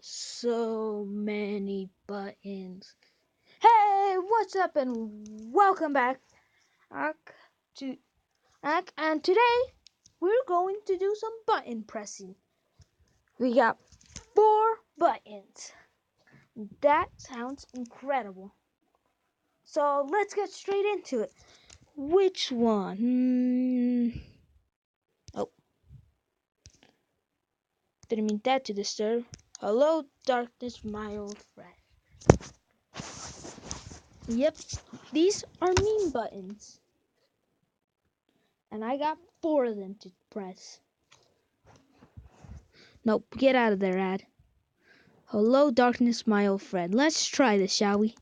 So many buttons. Hey, what's up and welcome back to and today we're going to do some button pressing. We got 4 buttons. That sounds incredible. So let's get straight into it. Which one? Oh, didn't mean that to disturb. Hello, darkness, my old friend. Yep, these are meme buttons. And I got 4 of them to press. Nope, get out of there, Ad. Hello, darkness, my old friend. Let's try this, shall we?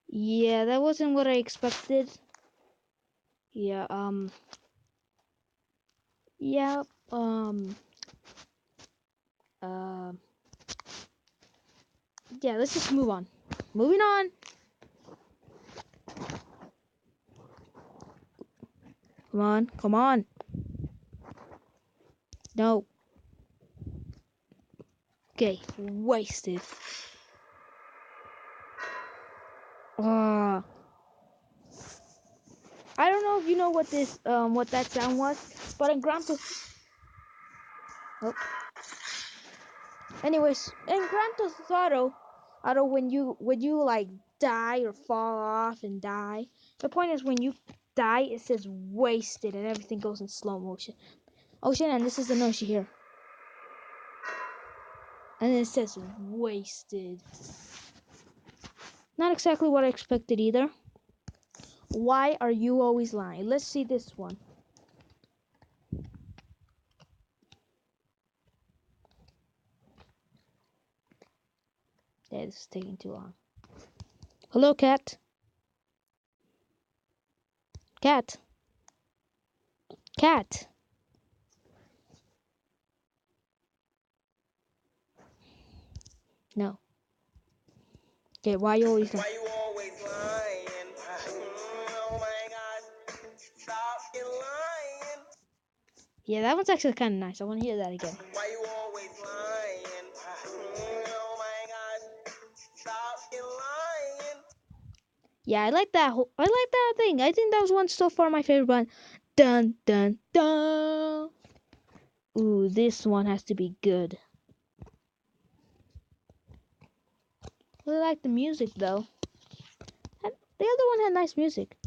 Yeah, that wasn't what I expected. Yeah, yeah, um, uh, yeah, let's just move on. Moving on. Come on, come on. No. Okay, wasted. I don't know if you know what what that sound was, but in Grand Theft. Oh. Anyways, in Grand Theft Auto, when you like die or fall off and die, the point is when you die, it says wasted and everything goes in slow motion. Ocean, and this is the noise you hear, and then it says wasted. Not exactly what I expected either. Why are you always lying? Let's see this one. Yeah, this is taking too long. Hello, cat. Cat. Cat. No. Okay, why you always lying? Oh my God. Stop lying. Yeah, that one's actually kind of nice. I want to hear that again. Why you always lying? Oh my God. Stop lying. Yeah, I like that. I like that thing. I think that was one so far my favorite one. Dun dun dun. Ooh, this one has to be good. I really like the music though. The other one had nice music.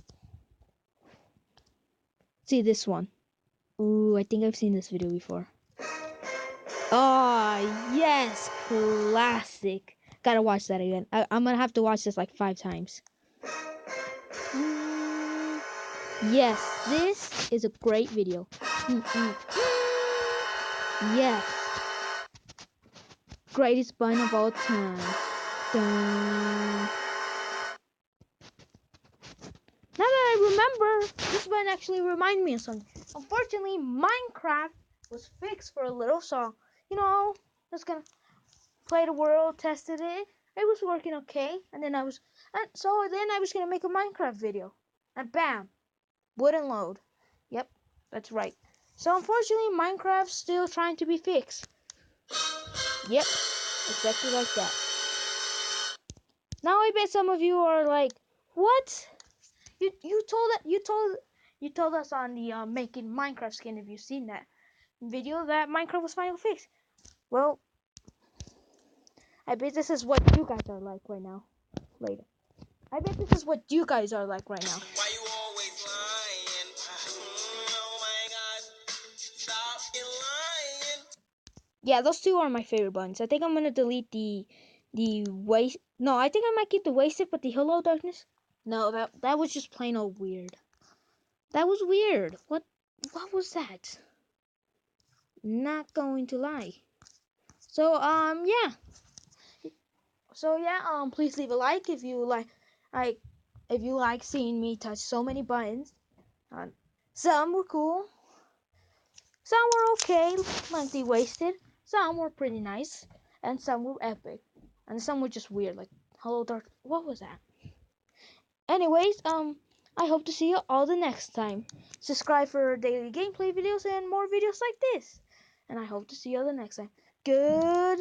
See this one. Ooh, I think I've seen this video before. Oh, yes, classic. Gotta watch that again. I'm gonna have to watch this like 5 times. Yes, this is a great video. Yes. Greatest button of all time. Dun. Now that I remember, this button actually reminded me of something. Unfortunately, Minecraft was fixed for a little, so, just gonna play the world, tested it. It was working okay, and then I was gonna make a Minecraft video, and bam, wouldn't load. Yep, that's right. So unfortunately, Minecraft's still trying to be fixed. Yep, exactly like that. Now I bet some of you are like, what? You told us on the making Minecraft skin. If you've seen that video, that Minecraft was finally fixed. Well, I bet this is what you guys are like right now. Later. I bet this is what you guys are like right now. Why you always lying? Oh my God. Stop lying. Yeah, those 2 are my favorite buttons. I think I'm gonna delete the waste. No, I think I might keep the wasted, but the hello darkness. No, that was just plain old weird. That was weird. What was that? Not going to lie. So yeah. Please leave a like if you like seeing me touch so many buttons. Some were cool, some were okay, like the wasted. Some were pretty nice, and some were epic, and some were just weird. Like Hello Dark. What was that? Anyways, I hope to see you all the next time. Subscribe for daily gameplay videos and more videos like this. And I hope to see you all the next time. Good.